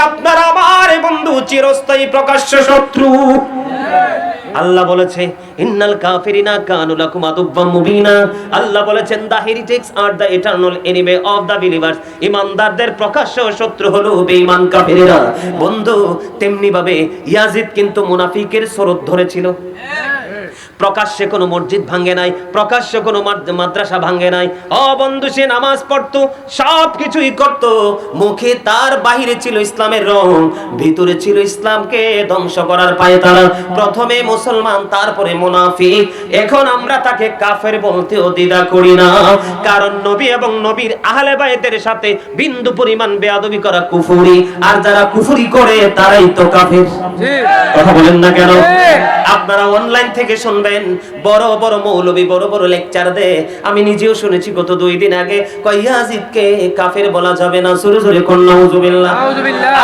আপনার আমার বন্ধু চিরস্থায়ী প্রকাশ্য শত্রু। আল্লাহ বলেছে ইন্নাল কাফিরিনা কানু লাকুম আদুব্বাম মুবিনা। আল্লাহ বলেছেন the heretics are the eternal enemy of the believers. ঈমানদারদের প্রকাশ্য শত্রু হলো বেঈমান কাফেররা। বন্ধু তেমনি ভাবে ইয়াজিদ কিন্তু মুনাফিকের স্বরূপ ধরেছিল। প্রকাশ্যে কোনো মসজিদ ভাঙে নাই, প্রকাশ্যে কোনো মাদ্রাসা ভাঙে নাই। ও বন্ধু সে নামাজ পড়তো, সব কিছুই করত, মুখে তার বাহিরে ছিল ইসলামের রং, ভিতরে ছিল ইসলামকে ধ্বংস করার পায়তারা। প্রথমে মুসলমান, তারপরে মুনাফিক। এখন আমরা তাকে কাফের বলতেও দ্বিধা করি না, কারণ নবী এবং নবীর আহলে বাইতের সাথে বিন্দু পরিমাণ বেয়াদবি করা কুফরি, আর যারা কুফরি করে তারাই তো কাফের। কথা বলেন না কেন? আপনারা অনলাইন থেকে শুনবেন, বড় বড় মৌলবী বড় বড় লেকচার দেয়। আমি নিজেও শুনেছি গত 2 দিন আগে, কয় ইয়াজিদকে কাফের বলা যাবে না, জোরে জোরে কোন নাউজুবিল্লাহ।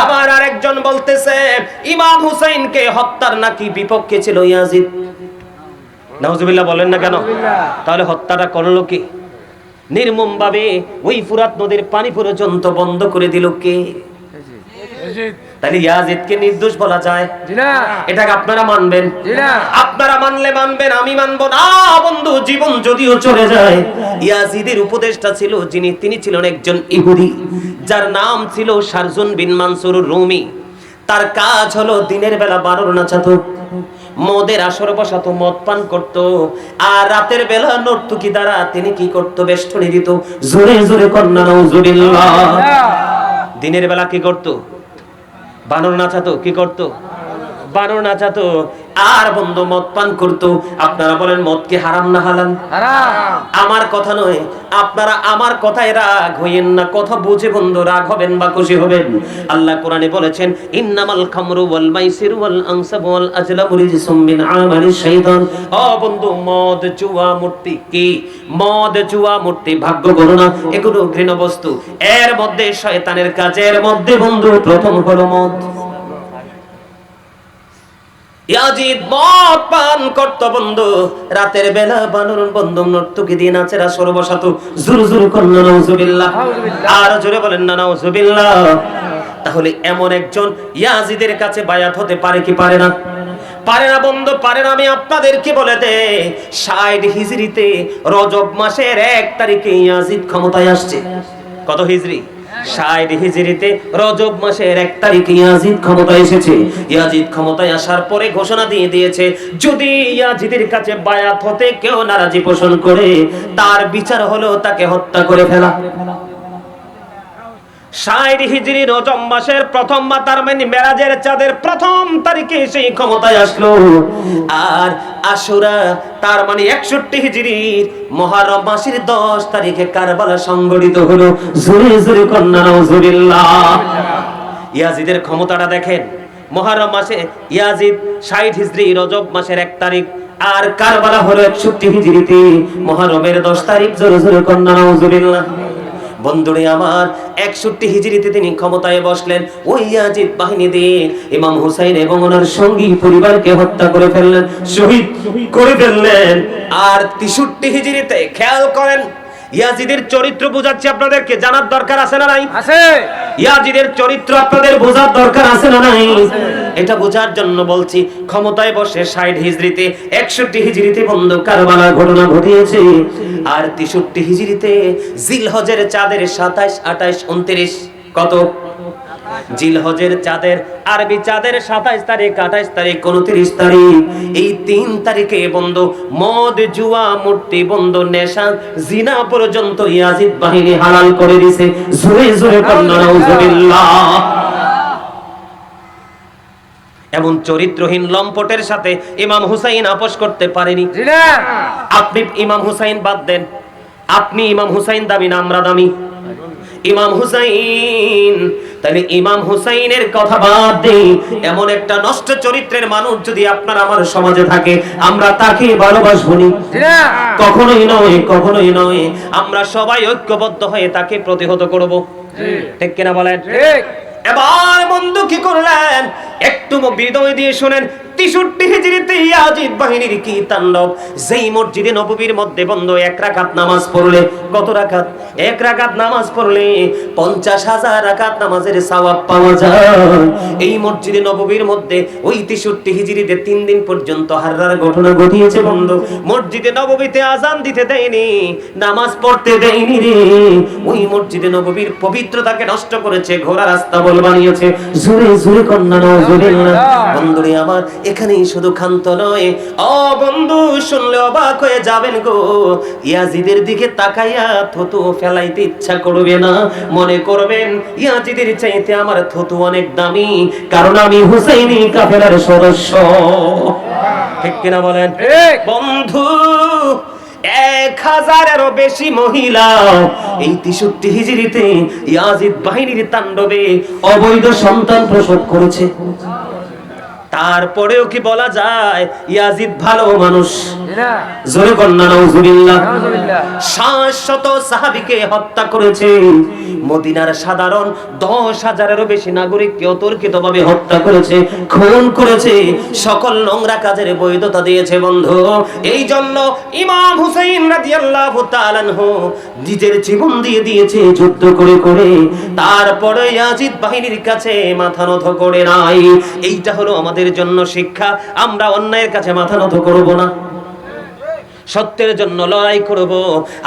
আবার আরেকজন বলতেছে ইমাম হুসাইনকে হত্যার নাকি বিপক্ষে ছিল ইয়াজিদ। নাউজুবিল্লাহ বলেন না কেন? তাহলে হত্যাটা করলো কি? নির্মম ভাবে ওই ফুরাত নদীর পানি পর্যন্ত বন্ধ করে দিল কে? তাহলে ইয়াজিদকে নির্দোষ বলা যায়? এটাকে আপনারা মানবেন? আপনারা মানলে মানবেন, আমি মানবো না। বন্ধু জীবন যদিও চলে যায়, ইয়াজিদের উপদেষ্টা ছিল তিনি ছিলেন একজন ইহুদি, যার নাম ছিল শারজুন বিন মানসুর রুমি। তার কাজ হলো দিনের বেলা বানর নাচাতো, মদের আসর বসাতো, মদ পান করতো, আর রাতের বেলা নর্তকী দ্বারা তিনি কি করতো? বেষ্টনী দিত। জোরে জোরে কন্যা নাউজুবিল্লাহ। দিনের বেলা কি করতো? বানর নাচাতো। কি করতো? বানর নাচাতো। আর বন্ধু মদ পান করতো। আপনারা বলেন মদ কি হারাম না হালাল? হারাম। আমার কথা নয়, আপনারা আমার কথায় রাগ হইেন না, কথা বুঝে বন্ধু রাগ হবেন বা খুশি হবেন। আল্লাহ কোরআনে বলেছেন ইন্নামাল খামরু ওয়াল মাইসিরু ওয়াল আনসাবু ওয়াল আজলামু রিজসুম মিন আমালিশ শাইতান। ও বন্ধু মদ, জুয়া, মূর্তি, কি মদ, জুয়া, মূর্তি, ভাগ্য গণনা, এগুলো ঘৃণ্য বস্তু। এর মধ্যে শয়তানের কাজের মধ্যে বন্ধু প্রথম হলো মদ। ইয়াজিদ মদ পান করত বন্ধু, রাতের বেলা বানর বন্ধু নর্তকী দিয়ে নাচেরা সর বসাতো। জোরে জোরে কন্যা নাউজুবিল্লাহ। আর জোরে বলেন না নাউজুবিল্লাহ। তাহলে এমন একজন ইয়াজিদের কাছে বায়াত হতে পারে কি পারে না? পারে না বন্ধু, পারে না। আমি আপনাদেরকে বলে দে, 60 হিজরিতে রজব মাসের 1 তারিখে ইয়াজিদ ক্ষমতায় আসছে। কত হিজরি? 60 হিজরিতে রজব মাসের 1 তারিখে ইয়াজিদ ক্ষমতায় এসেছে। ইয়াজিদ ক্ষমতায় আসার পরে ঘোষণা দিয়ে দিয়েছে, যদি ইয়াজিদের কাছে বায়াত হতে কেউ নারাজি পোষণ করে, তার বিচার হলো তাকে হত্যা করে ফেলা। 60 হিজরি রজব মাসের প্রথম বা তার মানে মেরাজের চাঁদের প্রথম তারিখে সেই ক্ষমতায় আসলো। আর আশুরা তার মানে 61 হিজরির মুহররম মাসের 10 তারিখে কারবালা সংগঠিত হলো। জোরে জোরে কন্যা নাউজুবিল্লাহ। ইয়াজিদের ক্ষমতাটা দেখেন। মুহররম মাসে ইয়াজিদ 60 হিজরি রজব মাসের 1 তারিখ, আর কারবালা হলো 61 হিজরিতে মুহররমের 10 তারিখ। জোরে জোরে কন্যা নাউজুবিল্লাহ। বন্ধুরে আমার 61 হিজরিতে তিনি ক্ষমতায় বসলেন। ওই ইয়াজিদ বাহিনী দিয়ে ইমাম হুসাইন এবং ওনার সঙ্গী পরিবারকে হত্যা করে ফেললেন, শহীদ করে ফেললেন। আর 63 হিজরিতে খেয়াল করেন, ইয়াজিদের চরিত্র বোঝাচ্ছি আপনাদেরকে, জানার দরকার আছে না নাই? আছে। ইয়াজিদের চরিত্র আপনাদের বোঝার দরকার আছে না নাই? এটা বোঝার জন্য বলছি, ক্ষমতায় বসে 60 হিজরিতে, 61 হিজরিতে বন্ধু কারবালার ঘটনা ঘটিয়েছে। আর 63 হিজরিতে জিলহজের চাঁদের 27, 28, 29 কত? জিলহজের চাঁদের, আরবি চাঁদের 27 তারিখ, 28 তারিখ, 29 তারিখ, এই 3 তারিখে বন্ধু মদ, জুয়া, মূর্তি, বন্ধু নেশা, জিনা পর্যন্ত ইয়াজিদ বাহিনী হালাল করে দিয়েছে। জোরে জোরে কন্যা নাউজুবিল্লাহ। এমন চরিত্রহীন লম্পটের সাথে ইমাম হুসাইন আপোষ করতে পারেনি। আপনি ইমাম হুসাইন বাদ দেন, আপনি ইমাম হুসাইন দামি না আমরা দামি? ইমাম হুসাইন। তাহলে ইমাম হুসাইনের কথা বাদ দেই, এমন একটা নষ্ট চরিত্রের মানুষ যদি আপনার আমার সমাজে থাকে, আমরা তাকে ভালোবাসবো না? কখনোই নয়, কখনোই নয়। আমরা সবাই ঐক্যবদ্ধ হয়ে তাকে প্রতিহত করব। ঠিক কিনা বলেন? ঠিক। এবার বন্ধু কি করলেন? একটু হৃদয় দিয়ে শুনেন। 63 হিজরিতে ইয়াজিদ বাহিনীর কি তাণ্ডব। যেই মসজিদে নববীর মধ্যে বন্ধ এক রাকাত নামাজ পড়লে, কত রাকাত? এক রাকাত নামাজ পড়লে 50,000 রাকাত নামাজের সওয়াব পাওয়া যায়। এই মসজিদে নববীর মধ্যে ওই 63 হিজরিতে 3 দিন পর্যন্ত হাররার ঘটনা ঘটিয়েছে বন্ধু। মসজিদে নববীতে আযান দিতে দেয়নি, নামাজ পড়তে দেয়নি রে। ওই মসজিদে নববীর পবিত্রতাকে নষ্ট করেছে, ঘোড়া রাস্তা বল বানিয়েছে। জোরে জোরে কন্যা নাউজুবিল্লাহ। বন্ধুরে আমার, এখানেই শুধু ক্ষান্ত নয়, ও বন্ধু শুনলে অবাক হয়ে যাবেন গো। ইয়াজিদের দিকে তাকাইয়া থুতু ফেলাইতে ইচ্ছা করবে না, মনে করবেন ইয়াজিদের চাইতে আমার থুতু অনেক দামি, কারণ আমি হুসাইনি কাফেলার সদস্য। ঠিক কিনা বলেন বন্ধু? 1000-এরও বেশি মহিলা এই 63 হিজরিতে ইয়াজিদ বাহিনীর তাণ্ডবে অবৈধ সন্তান প্রসব করেছে। তারপরেও কি বলা যায় ইয়াজিদ ভালো মানুষ? জোরে কন্যা নাউজুবিল্লাহ। 700 সাহাবীকে হত্যা করেছে। মদিনার সাধারণ 10,000-এরও বেশি নাগরিককে অতর্কিতভাবে হত্যা করেছে, খুন করেছে, সকল নোংরা কাজের বৈধতা দিয়েছে বন্ধু। এই জন্য ইমাম হুসাইন রাদিয়াল্লাহু তাআলা আনহু নিজের জীবন দিয়ে দিয়েছে যুদ্ধ করে করে, তারপরে ইয়াজিদ বাহিনীর কাছে মাথা নত করে নাই। এইটা হলো আমাদের জন্য শিক্ষা। আমরা অন্যায়ের কাছে মাথা নত করব না, সত্যের জন্য লড়াই করব।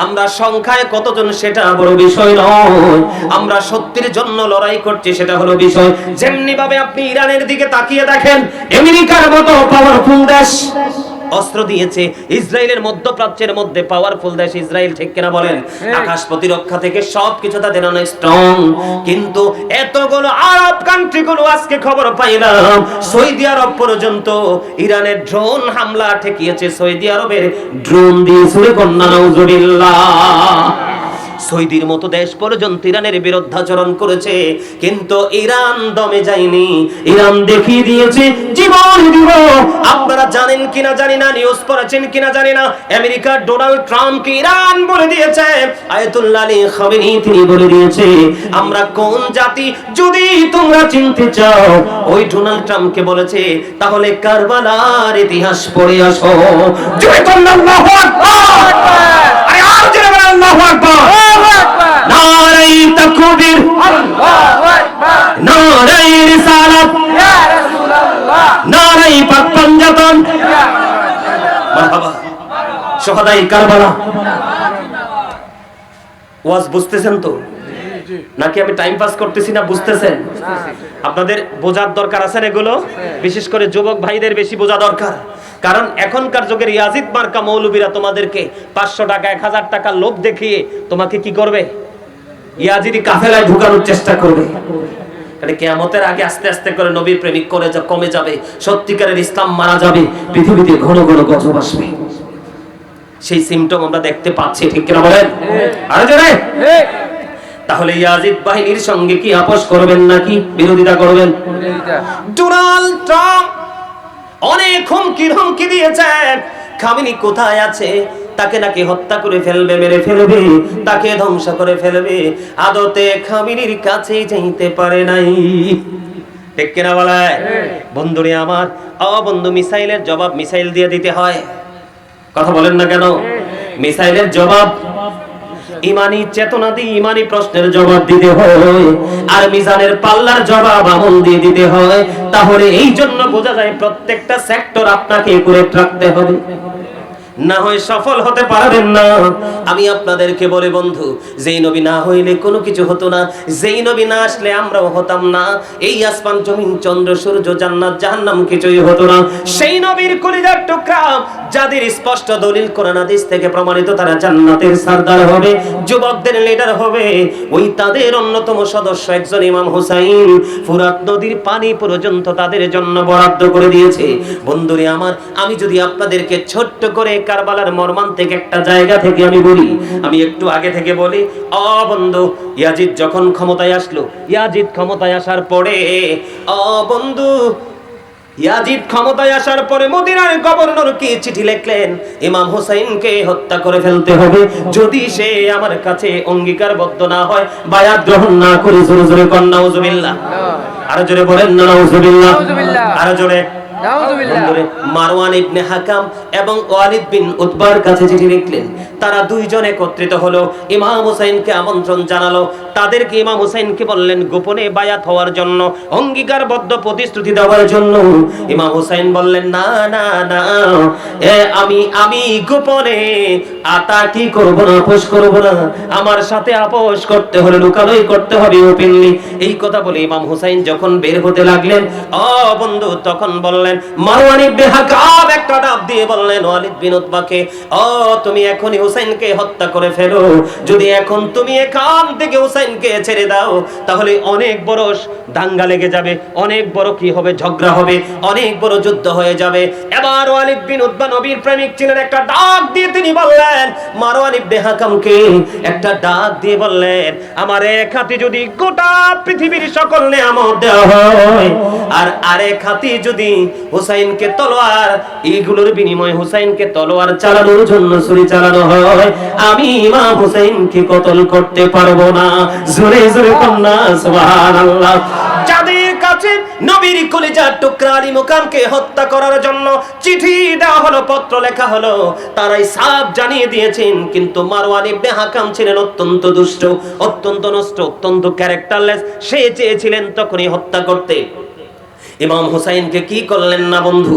আমরা সংখ্যায় কতজন সেটা বড় বিষয় নয়, আমরা সত্যের জন্য লড়াই করছি সেটা হলো বিষয়। যেমনি ভাবে আপনি ইরানের দিকে তাকিয়ে দেখেন, আমেরিকার মতো পাওয়ারফুল দেশ অস্ত্র দিয়েছে, ইসরায়েলের মধ্যপ্রাচ্যের মধ্যে পাওয়ারফুল দেশ ইসরায়েল, ঠিক কিনা বলেন? আকাশ প্রতিরক্ষা থেকে সবকিছু তাদের অনেক স্ট্রং, কিন্তু এতগুলো আরব কান্ট্রিগুলো আজকে খবর পাইলাম সৌদি আরব পর্যন্ত ইরানের ড্রোন হামলা ঠেকিয়েছে, সৌদি আরবের ড্রোন দিয়ে। সুরে কন্যা নাউজুবিল্লাহ। সৌদির মতো দেশ পর্যন্ত ইরানের বিরুদ্ধাচরণ করেছে, কিন্তু ইরান দমে যায়নি। ইরান দেখিয়ে দিয়েছে জীবন দিব। আপনারা জানেন কিনা জানি না, নিউজ পড়েছেন কিনা জানি না, আমেরিকার ডোনাল্ড ট্রাম্পকে ইরান বলে দিয়েছে, আয়াতুল্লাহ আলী খামেনি তিনি বলে দিয়েছে আমরা কোন জাতি। যদি তোমরা চিনতে চাও, ওই ডোনাল্ড ট্রাম্পকে বলেছে তাহলে কারবালার ইতিহাস পড়ে আসো। জয় আল্লাহু আকবার। আরে আর জোরে বলেন আল্লাহু আকবার। নারায়ে তাকবীর, আল্লাহু আকবার। নারায়ে রিসালাত, ইয়া রাসূলুল্লাহ। নারায়ে পাক পাঞ্জাতন, ইয়া মারহাবা। শহদায়ে কারবালা। ওয়াজ বুঝতেছেন তো নাকি আমি টাইম পাস করতেছি না? বুঝতেছেন? আপনাদের বোঝার দরকার আছে এগুলো, বিশেষ করে যুবক ভাইদের বেশি বোঝা দরকার। কারণ এখনকার যুগের ইয়াজিদ মার্কা মৌলবীরা তোমাদেরকে 500 টাকা 1000 টাকা লোভ দেখিয়ে তোমাকে কি করবে? ইয়াজিদি কাফেলায় ঢুকানোর চেষ্টা করবে। কারণ কিয়ামতের আগে আস্তে আস্তে করে নবীর প্রেমিক করে কমে যাবে, সত্যিকারের ইসলাম মারা যাবে, পৃথিবীতে ঘন ঘন গজব আসবে। সেই সিমটম আমরা দেখতে পাচ্ছি, ঠিক কিনা বলেন? আরে জোরে। তাহলে ইয়াজিদ বাহিনীর সঙ্গে কি আপোষ করবেন নাকি বিরোধিতা করবেন? ডোনাল্ড ট্রাম্প অনেক হুমকি দিয়েছেন, খামেনি কোথায় আছে তাকে নাকি হত্যা করে ফেলবে, মেরে ফেলবে, তাকে ধ্বংস করে ফেলবে। আদতে খামেনির কাছে যাইতে পারে নাই, ঠিক কিনা বলে? বন্ধুরে আমার, বন্ধু মিসাইলের জবাব মিসাইল দিয়ে দিতে হয়। কথা বলেন না কেন? মিসাইলের জবাব ইমানি চেতনা দিয়ে ইমানি প্রশ্নের জবাব দিতে হয়, আর মিজানের পাল্লার জবাব আমল দিয়ে দিতে হয়। তাহলে এই জন্য বোঝা যায় প্রত্যেকটা সেক্টর আপনাকে করে রাখতে হবে, না হয় সফল হতে পারবেন না। আমি আপনাদেরকে বলে বন্ধু, যেই নবী না হইলে কোনো কিছু হতো না, যেই নবী না আসলে আমরাও হতাম না। এই আসমান জমিন চন্দ্র সূর্য জান্নাত জাহান্নাম কিছুই হতো না। সেই নবীর কলিজার টুকরা যাদের স্পষ্ট দলিল কোরআন হাদিস থেকে প্রমাণিত, তারা জান্নাতের সরদার হবে, যুবকদের লিডার হবে। ওই তাদের অন্যতম সদস্য একজন ইমাম হুসাইন, ফুরাত নদীর পানি পর্যন্ত তাদের জন্য বরাদ্দ করে দিয়েছে। বন্ধুরে আমার, আমি যদি আপনাদেরকে ছোট্ট করে কারবালার মর্মান্তিক একটা জায়গা থেকে আমি বলি, আমি একটু আগে থেকে বলি, বন্ধু ইয়াজিদ যখন ক্ষমতায় আসলো, ইয়াজিদ ক্ষমতায় আসার পরে বন্ধু ইয়াজিদ ক্ষমতায় আসার পরে মদিনার গভর্নর কি চিঠি লিখলেন? ইমাম হুসাইনকে হত্যা করে ফেলতে হবে যদি সে আমার কাছে অঙ্গীকারবদ্ধ না হয়, বায়াত গ্রহণ না করে। জোরে জোরে কন্যা নাউজুবিল্লাহ। আরো জোরে বলেন না নাউজুবিল্লাহ। আরো জোরে। বন্ধুরে, মারওয়ান ইবনে হাকাম এবং ওয়ালিদ বিন উতবার কাছে চিঠি লিখলেন। তারা দুইজন একত্রিত হলো, ইমাম হুসাইনকে আমন্ত্রণ জানালো। তাদেরকে ইমাম হুসাইনকে বললেন গোপনে বায়াত হওয়ার জন্য, অঙ্গীকারবদ্ধ প্রতিশ্রুতি দেওয়ার জন্য। ইমাম হুসাইন বললেন না না না, আমি গোপনে আতা কি করব না, আপোষ করব না। আমার সাথে আপোষ করতে হলে লুকানোই করতে হবে, ওপেনলি। এই কথা বলে ইমাম হুসাইন যখন বের হতে লাগলেন, ও বন্ধু, তখন বললেন মারওয়ান ইবনে হাকাম একটা ডাব দিয়ে বললেন ওয়ালিদ বিন উতবাকে, ও তুমি এখনই হুসাইনকে হত্যা করে ফেলো। যদি এখন তুমি এখান থেকে হুসাইনকে ছেড়ে দাও, তাহলে অনেক বড় দাঙ্গা লেগে যাবে, অনেক বড় কি হবে, ঝগড়া হবে, অনেক বড় যুদ্ধ হয়ে যাবে। এবার ওয়ালিদ বিন উতবা নবীর প্রেমিক ছিলেন, একটা ডাক দিয়ে তিনি বললেন মারওয়ান ইবনে হাকামকে, একটা ডাক দিয়ে বললেন আমার এক হাতে যদি গোটা পৃথিবীর সকল নিয়ামত দেওয়া হয়, আর আরেক হাতে যদি হুসাইনকে তলোয়ার, এইগুলোর বিনিময়ে হুসাইনকে তলোয়ার চালানোর জন্য ছুরি চালানো হয়, আমি ইমাম হুসাইনকে কতল করতে পারবো না। জোরে জোরে কন্যা সুবহানাল্লাহ। যাদের কাছে নবীর কলিজার টুকরা আলী মুকামকে হত্যা করার জন্য চিঠি দেওয়া হলো, পত্র লেখা হলো, তারাই সাফ জানিয়ে দিয়েছেন। কিন্তু মারওয়ান ইবনে হাকাম ছিলেন অত্যন্ত দুষ্ট, অত্যন্ত নষ্ট, অত্যন্ত ক্যারেক্টারলেস। সে চেয়েছিলেন তখনই হত্যা করতে। ইমাম হুসাইনকে কি করলেন না বন্ধু,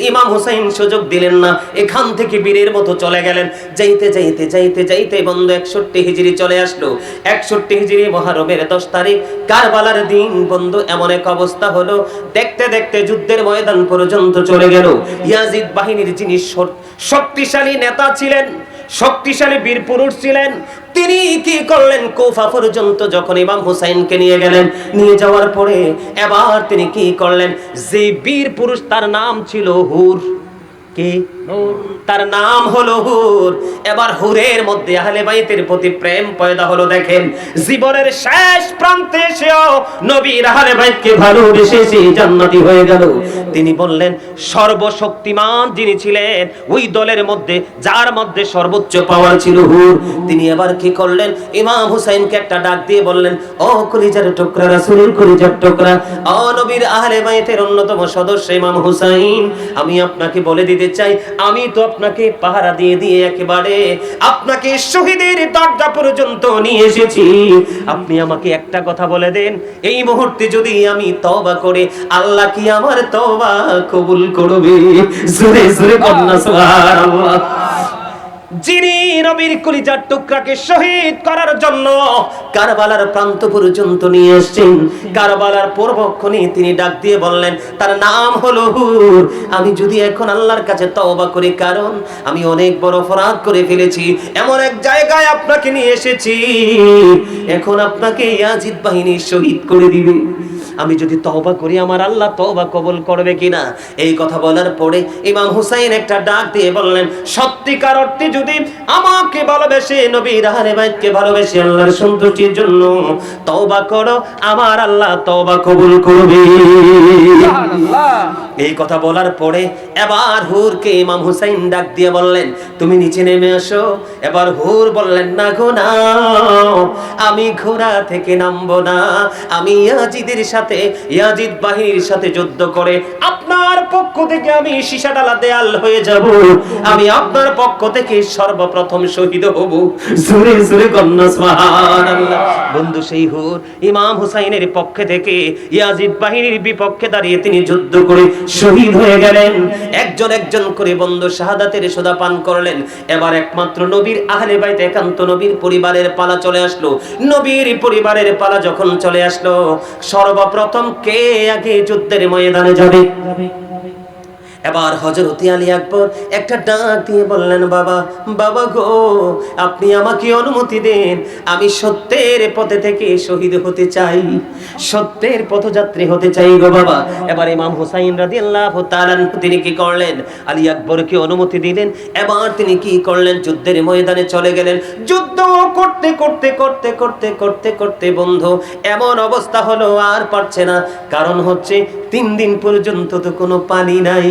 ইমাম হুসাইন সুযোগ দিলেন না, এখান থেকে বীরের মতো চলে গেলেন। যাইতে যাইতে যাইতে যাইতে বন্ধু 61 হিজরি চলে আসলো। 61 হিজরি মুহররমের 10 তারিখ কারবালার দিন বন্ধু, এমন এক অবস্থা হলো, দেখতে দেখতে যুদ্ধের ময়দান পর্যন্ত চলে গেল। ইয়াজিদ বাহিনীর যিনি শক্তিশালী নেতা ছিলেন, শক্তিশালী বীর পুরুষ ছিলেন, তিনি কি করলেন, কুফা পর্যন্ত যখন ইমাম হুসাইনকে নিয়ে গেলেন, নিয়ে যাওয়ার পরে এবার তিনি কি করলেন, যে বীর পুরুষ তার নাম ছিল হুর, কি তার নাম হলো হুর। এবার হুরের মধ্যে আহলে বাইতের প্রতি প্রেম পয়দা হলো। দেখেন, জীবনের শেষ প্রান্তে এসেও নবীর আহলে বাইতকে ভালোবেসে জান্নাতি হয়ে গেল। তিনি বললেন সর্বশক্তিমান যিনি ছিলেন ওই দলের মধ্যে, যার মধ্যে সর্বোচ্চ পাওয়ার ছিল হুর, তিনি এবার কি করলেন, ইমাম হুসাইনকে একটা ডাক দিয়ে বললেন, ও কলিজার টুকরা, রাসূলের কলিজার টুকরা, ও নবীর আহলে বাইতের অন্যতম সদস্য ইমাম হুসাইন, আমি আপনাকে বলে দিতে চাই, আমি তো আপনাকে পাহারা দিয়ে দিয়ে একেবারে আপনাকে শহীদের দরজা পর্যন্ত নিয়ে এসেছি। আপনি আমাকে একটা কথা বলে দেন, এই মুহূর্তে যদি আমি তওবা করে, আল্লাহ কি আমার তওবা কবুল করবে? জোরে জোরে কন্যা সুবহানাল্লাহ। যিনি নবীর কলিজার টুকরাকে শহীদ করার জন্য কারবালার প্রান্ত পর্যন্ত নিয়ে এসেছেন, কারবালার পূর্বক্ষণে তিনি ডাক দিয়ে বললেন, তার নাম হলো হুর, আমি যদি এখন আল্লাহর কাছে তওবা করি, কারণ আমি অনেক বড় অপরাধ করে ফেলেছি, এমন এক জায়গায় আপনাকে নিয়ে এসেছি, এখন আপনাকে ইয়াজিদ বাহিনী শহীদ করে দিবে, আমি যদি তওবা করি আমার আল্লাহ তওবা কবুল করবে কিনা। এই কথা বলার পরে ইমাম হুসাইন একটা ডাক দিয়ে বললেন, সত্যিকার অর্থে যদি আমাকে ভালোবেসে, নবীর আহলে বাইতকে ভালোবেসে আল্লাহর সন্তুষ্টির জন্য তওবা করো, আমার আল্লাহ তওবা কবুল করবে। সুবহানাল্লাহ। এই কথা বলার পরে এবার হুরকে ইমাম হুসাইন ডাক দিয়ে বললেন, তুমি নিচে নেমে আসো। এবার হুর বললেন, না গো না, আমি ঘোড়া থেকে নামবো না, আমি ইয়াজিদের সাথে, ইয়াজিদ বাহিনীর সাথে যুদ্ধ করে আপনার পক্ষ থেকে আমি সীসাডালা দেয়াল হয়ে যাব, আমি আপনার পক্ষ থেকে সর্বপ্রথম শহীদ হব। জোরে জোরে কন্যা সুবহানাল্লাহ। বন্ধু, সেই হুর ইমাম হুসাইনের পক্ষে থেকে ইয়াজিদ বাহিনীর বিপক্ষে দাঁড়িয়ে তিনি যুদ্ধ করে শহীদ হয়ে গেলেন। একজন একজন করে বন্ধু শাহাদাতের সোদা পান করলেন। এবার একমাত্র নবীর আহলে বাইত, একান্ত নবীর পরিবারের পালা চলে আসলো। নবীর পরিবারের পালা যখন চলে আসলো, সর্বপ্রথম কে আগে যুদ্ধের ময়দানে যাবে? এবার হযরত আলী আকবর একটা ডাক দিয়ে বললেন, বাবা, বাবা গো, আপনি আমাকে অনুমতি দেন, আমি সত্যের পথে থেকে শহীদ হতে চাই, সত্যের পথযাত্রী হতে চাই গো বাবা। এবার ইমাম হুসাইন রাদিয়াল্লাহু তাআলা তিনি কি করলেন, আলী আকবরকে অনুমতি দিলেন। এবার তিনি কি করলেন, যুদ্ধের ময়দানে চলে গেলেন। যুদ্ধ করতে করতে করতে করতে করতে করতে বন্ধু এমন অবস্থা হলো আর পারছে না, কারণ হচ্ছে 3 দিন পর্যন্ত তো কোনো পানি নাই।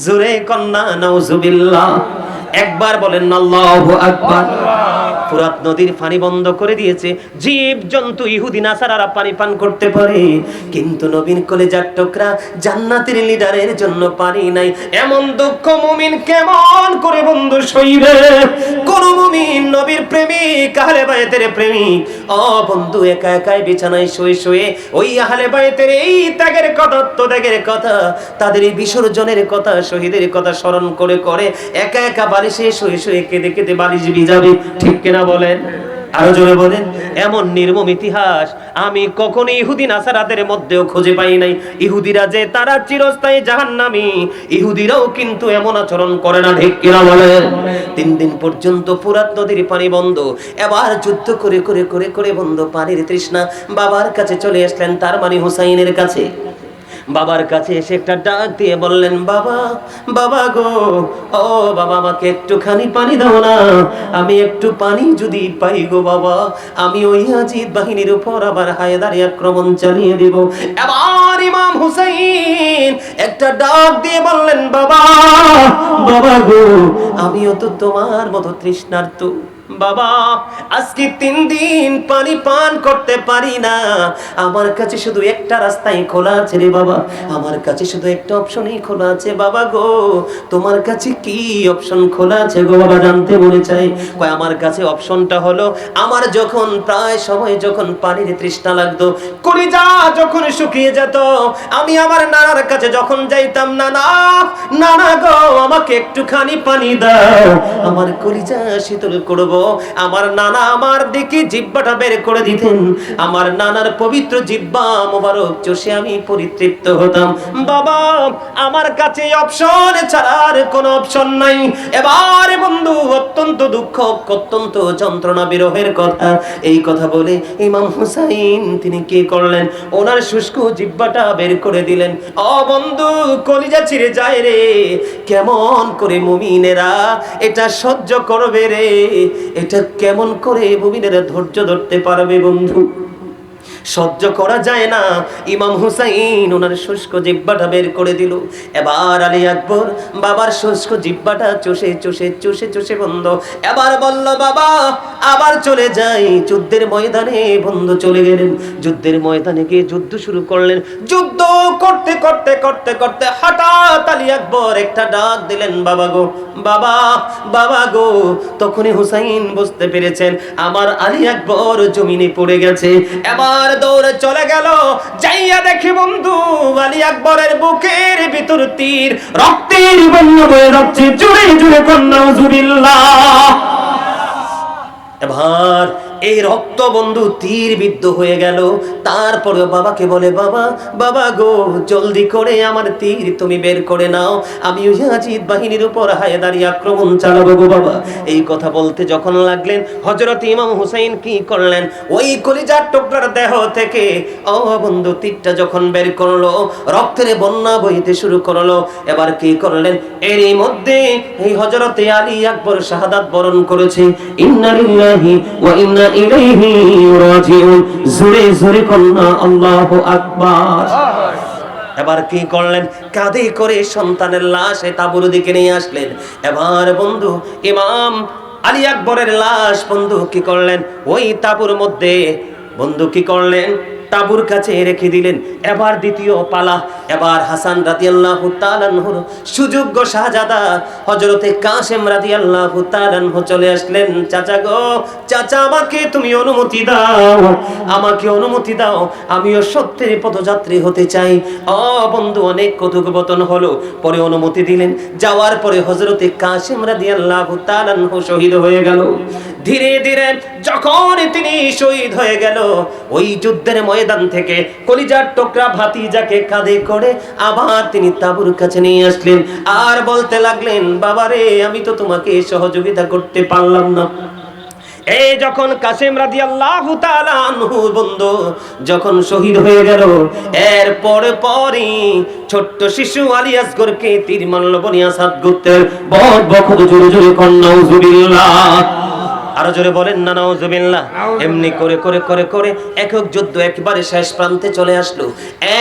জোরে কন্যা নাউজুবিল্লাহ। একবার বলেন আল্লাহু আকবার। ফুরাত নদীর পানি বন্ধ করে দিয়েছে, জীব জন্তু ইহুদি নাসারারা পানি পান করতে পারে, কিন্তু নবীর কলিজার টুকরা জান্নাতের লিডারের জন্য পানি নাই। এমন দুঃখ মুমিন কেমন করে বন্ধু সইবে? কোন মুমিন নবীর প্রেমিক, আহলে বাইতের প্রেমিক, ও বন্ধু একা একাই বিছানায় শুয়ে শুয়ে ওই আহলে বাইতের এই ত্যাগের কথা, ত্যাগের কথা, তাদের এই বিসর্জনের কথা, শহীদের কথা স্মরণ করে করে একা একা বালিশে শুয়ে শুয়ে কেঁদে কেঁদে বালিশ ভিজাবে, ঠিক কিনা বলেন? আরো জোরে বলেন। এমন নির্মম ইতিহাস আমি কখনো ইহুদি নাসারাদের মধ্যেও খুঁজে পাই নাই। ইহুদিরা যে তারা চিরস্থায়ী জাহান্নামী, ইহুদিরাও কিন্তু এমন আচরণ করে না, ঠিক কিনা বলেন? 3 দিন পর্যন্ত ফুরাত নদীর পানি বন্ধ। এবার যুদ্ধ করে করে করে করে বন্ধ পানির তৃষ্ণা। বাবার কাছে চলে আসলেন, তার মানে হুসাইনের কাছে। বাবার কাছে এসে একটা ডাক দিয়ে বললেন, বাবা, বাবা গো, ও বাবা, আমাকে একটুখানি পানি দাও না, আমি একটু পানি যদি পাই গো বাবা, আমি ওই ইয়াজিদ বাহিনীর উপর আবার হায়দারি আক্রমণ চালিয়ে দেব। এবার ইমাম হুসাইন একটা ডাক দিয়ে বললেন, বাবা, বাবা গো, আমিও তো তোমার মতো তৃষ্ণার্ত বাবা, আজকে 3 দিন পানি পান করতে পারি না, আমার কাছে শুধু একটা রাস্তাই খোলা আছে রে বাবা, আমার কাছে শুধু একটা অপশনই খোলা আছে বাবা গো, তোমার কাছে কি অপশন খোলা আছে গো বাবা, জানতে মনে চাই। কয় আমার কাছে অপশনটা হলো, আমার যখন প্রায় সময় যখন পানির তৃষ্ণা লাগতো, কলিজা যখন শুকিয়ে যেত, আমি আমার নানার কাছে যখন যাইতাম, নানা, নানা গো, আমাকে একটুখানি পানি দাও, আমার কলিজা শীতল করব। আমার নানা আমার দিকে জিহ্বাটা বের করে দিতেন, আমার নানার পবিত্র জিহ্বা মোবারক চষে আমি পরিতৃপ্ত হতাম। বাবা, আমার কাছে অপশন ছাড়ার কোনো অপশন নাই। এবারে বন্ধু অত্যন্ত দুঃখ, অত্যন্ত যন্ত্রণা বিরহের কথা, এই কথা বলে ইমাম হুসাইন তিনি কি করলেন, ওনার শুষ্ক জিহ্বাটা বের করে দিলেন। ও বন্ধু, কলিজা ছিঁড়ে যায় রে, কেমন করে মুমিনেরা এটা সহ্য করবে রে, এটা কেমন করে মুমিনেরা ধৈর্য ধরতে পারবে বন্ধু? সহ্য করা যায় না। ইমাম হুসাইন ওনার শুষ্ক জিহ্বাটা বের করে দিল। এবার আলী আকবর বাবার শুষ্ক জিহ্বাটা চষে চষে চষে চষে বন্ধ, এবার বলল, বাবা আবার চলে যাই। যুদ্ধের ময়দানে বন্ধু চলে গেলেন, যুদ্ধের ময়দানে গিয়ে যুদ্ধ শুরু করলেন। যুদ্ধ করতে করতে করতে করতে হঠাৎ আলী আকবর একটা ডাক দিলেন, বাবা গো, বাবা, বাবা গো। তখনই হুসাইন বুঝতে পেরেছেন আমার আলী আকবর জমিনে পড়ে গেছে। এবার দৌড়ে চলে গেল, যাইয়া দেখি বন্ধু আলী আকবরের বুকের ভিতর তীর, রক্তের বন্যা বয়ে যাচ্ছে, জুড়ে জুড়ে কন্যা নাউজুবিল্লাহ। এবার এই রক্ত বন্ধু তীর বিদ্ধ হয়ে গেল। তারপরে বাবাকে বলে, বাবা, বাবা গো, জলদি করে আমার তীর তুমি বের করে নাও, আমি ইয়াজিদ বাহিনীর উপর হায়দারি আক্রমণ চালাবো গো বাবা। এই কথা বলতে যখন লাগলেন, হযরত ইমাম হুসাইন কি করলেন, ওই কলিজার টুকরার দেহ থেকে ও বন্ধু তীরটা যখন বের করলো, রক্তের বন্যা বইতে শুরু করলো। এবার কি করলেন, এরই মধ্যে এই হযরত আলী আকবর শাহাদাত বরণ করেছে। ইন্না লিল্লাহি ওয়া ইন্না ইলাইহি রাজিউন, জোরে জোরে কন্যা আল্লাহু আকবার। এবার কি করলেন, কাঁধে করে সন্তানের লাশ তাঁবুর দিকে নিয়ে আসলেন। এবার বন্ধু ইমাম আলী আকবরের লাশ বন্ধু কি করলেন, ওই তাঁবুর মধ্যে বন্ধু কি করলেন, তাঁবুর কাছে রেখে দিলেন। এবার দ্বিতীয় পালা, এবার হাসান রাদিয়াল্লাহু তাআলা আনহুর সুযোগ্য শাহজাদা হযরতে কাসেম রাদিয়াল্লাহু তাআলা আনহু চলে আসলেন। চাচা গো, চাচা আমাকে তুমি অনুমতি দাও, আমাকে অনুমতি দাও, আমিও সত্যের পথযাত্রী হতে চাই। ও বন্ধু অনেক কথোপকথন হলো, পরে অনুমতি দিলেন। যাওয়ার পরে হযরতে কাসেম রাদিয়াল্লাহু তাআলা আনহু শহীদ হয়ে গেল। ধীরে ধীরে যখন তিনি শহীদ হয়ে গেল, ওই যুদ্ধের ময়দান থেকে কলিজার টুকরা ভাতিজাকে কাঁধে করে আবার তিনি তাঁবুর কাছে নিয়ে আসলেন, আর বলতে লাগলেন, বাবারে আমি তো তোমাকে সহযোগিতা করতে পারলাম না। এই যখন কাসেম রাদিয়াল্লাহু তাআলা আনহু বন্ধু যখন শহীদ হয়ে গেল, এর পরে পরই ছোট্ট শিশু আলী আসগরকে তীর মারল বনি আসাদ গোত্রের বড় বখত, জোরে জোরে কন্যা নাউজুবিল্লাহ। আরো জোরে বলেন না নাউজুবিল্লাহ। এমনি করে করে করে করে একক যুদ্ধ একেবারে শেষ প্রান্তে চলে আসলো,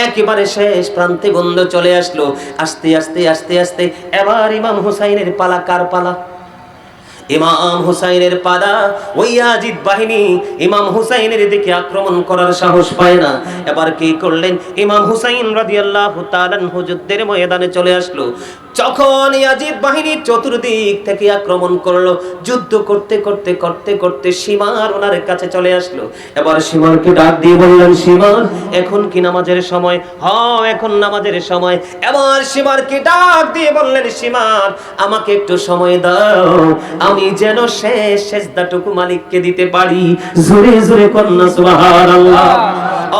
একেবারে শেষ প্রান্তে বন্ধু চলে আসলো। আস্তে আস্তে আস্তে আস্তে এবার ইমাম হুসাইনের পালা। কার পালা? ইমাম হুসাইনের পাদা ওই ইয়াজিদ বাহিনী ইমাম হুসাইনের দিকে আক্রমণ করার সাহস পায় না। এবার কি করলেন, ইমাম হুসাইন রাদিয়াল্লাহু তাআলা যুদ্ধের ময়দানে চলে আসলো। যখন ইয়াজিদ বাহিনী চতুর্দিক থেকে আক্রমণ করলো, যুদ্ধ করতে করতে করতে করতে সীমার ওনার কাছে চলে আসলো। এবার সীমারকে ডাক দিয়ে বললেন, সীমার এখন কি নামাজের সময়? হ্যাঁ এখন নামাজের সময়। এবার সীমারকে ডাক দিয়ে বললেন, সীমার আমাকে একটু সময় দাও, আমি যেন শেষ সেজদাটুকু মালিককে দিতে পারি। জোরে জোরে কন্যা সুবহানাল্লাহ।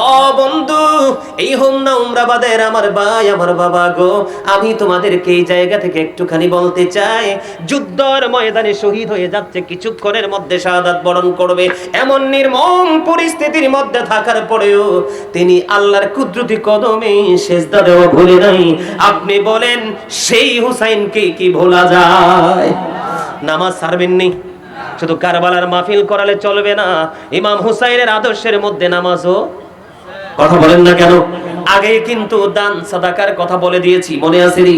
ও বন্ধু, এই হোম না উমরাবাদের আমার ভাই আমার বাবা গো, আমি তোমাদেরকে এই জায়গা থেকে একটুখানি বলতে চাই, যুদ্ধের ময়দানে শহীদ হয়ে যাচ্ছে, কিছুক্ষণের মধ্যে শাহাদাত বরণ করবে, এমন নির্মম পরিস্থিতির মধ্যে থাকার পরেও তিনি আল্লাহর কুদরতি কদমে সেজদা দেওয়া ভুলে নাই। আপনি বলেন সেই হুসাইনকে কি ভোলা যায়? নামাজ ছাড়বেননি, শুধু কারবালার মাহফিল করালে চলবে না, ইমাম হুসাইনের আদর্শের মধ্যে নামাজও। কথা বলেন না কেন? আগে কিন্তু দান সাদাকার কথা বলে দিয়েছি, মনে আছে রে?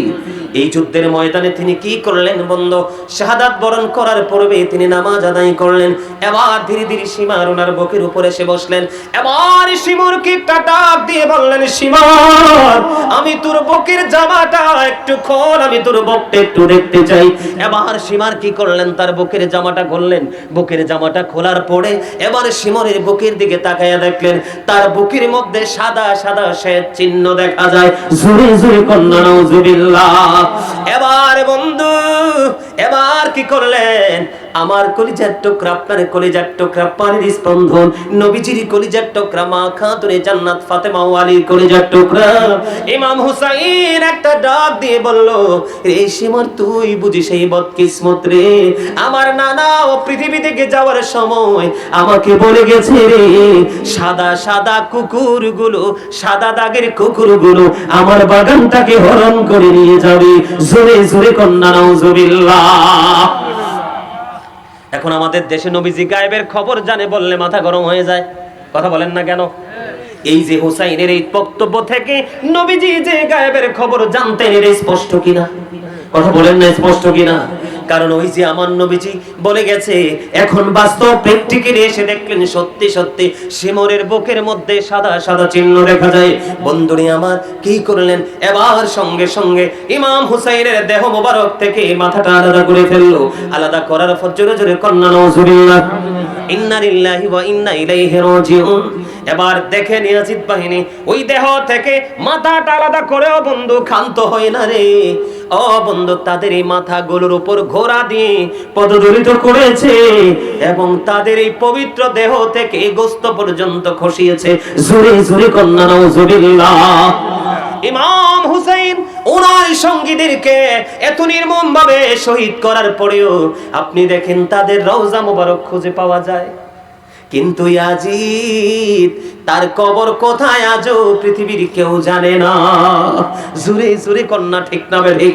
এই যুদ্ধের ময়দানে তিনি কি করলেন বন্ধু? শাহাদাত বরণ করার পূর্বে তিনি নামাজ আদায় করলেন। এবার ধীরে ধীরে সীমার ওনার বুকের উপরে এসে বসলেন। এবার সীমারকে একটা ডাক দিয়ে বললেন, সীমার আমি তোর বুকের জামাটা একটু খোল, আমি তোর বুকটা একটু দেখতে চাই। এবার সীমার কি করলেন, তার বুকের জামাটা খুললেন। বুকের জামাটা খোলার পরে এবার সীমারের বুকের দিকে তাকায়া দেখলেন তার বুকের মধ্যে সাদা সাদা শ্বেত চিহ্ন দেখা যায়। জোরে জোরে কন্যা নাউজুবিল্লাহ। এবার বন্ধু এবার কি করলেন, আমার কলিজার টুকরা আপনার কলিজার টুকরা পানির স্পন্দন, নবীজির কলিজার টুকরা মা খাতুনে জান্নাত ফাতেমা ওয়ালির কলিজার টুকরা ইমাম হুসাইন একটা ডাক দিয়ে বলল, রে সীমার তুই বুঝি সেই বদকিসমত রে, আমার নানা ও পৃথিবী থেকে যাওয়ার সময় আমাকে বলে গেছে রে, সাদা সাদা কুকুরগুলো, সাদা দাগের কুকুরগুলো আমার বাগানটাকে হরণ করে নিয়ে যাবে। জোরে জোরে কন্যা নাউজুবিল্লাহ। এখন আমাদের দেশে নবীজি গায়েবের খবর জানে বললে মাথা গরম হয়ে যায়। কথা বলেন না কেন? এই যে হুসাইনের এই বক্তব্য থেকে নবীজি যে গায়েবের খবর জানতেন, এর স্পষ্ট কিনা? কথা বলেন না স্পষ্ট কিনা? কারণ ওই যে আমার নবীজি বলে গেছে, এখন বাস্তব প্র্যাকটিক্যালি এসে দেখলেন সত্যি সত্যি শিমরের বুকের মধ্যে সাদা সাদা চিহ্ন দেখা যায়। বন্ধুরে আমার কি করলেন, এবার সঙ্গে সঙ্গে ইমাম হুসাইনের দেহ মোবারক থেকে মাথাটা আলাদা করে ফেললো। আলাদা করার পর জোরে জোরে কন্যা নাউজুবিল্লাহ, ইন্না লিল্লাহি ওয়া ইন্না ইলাইহি রাজিউন। এবার দেখেন ইয়াজিদ বাহিনী ওই দেহ থেকে মাথাটা আলাদা করেও বন্ধু ক্ষান্ত হয় না রে। ও বন্ধু, তাদের এই মাথাগুলোর উপর ঘোড়া দিয়ে পদদলিত করেছে এবং তাদের এই পবিত্র দেহ থেকে গোশত পর্যন্ত খসিয়েছে। জোরে জোরে কন্যা নাউজুবিল্লাহ। ইমাম হুসাইন ওনার সঙ্গীদেরকে এত নির্মম ভাবে শহীদ করার পরেও আপনি দেখেন তাদের রওজা মোবারক খুঁজে পাওয়া যায়, কিন্তু ইয়াজিদ তার কবর কোথায় আজও পৃথিবীর কেউ জানে না। জুরে জুরে কন্যা ঠিক না ঠিক?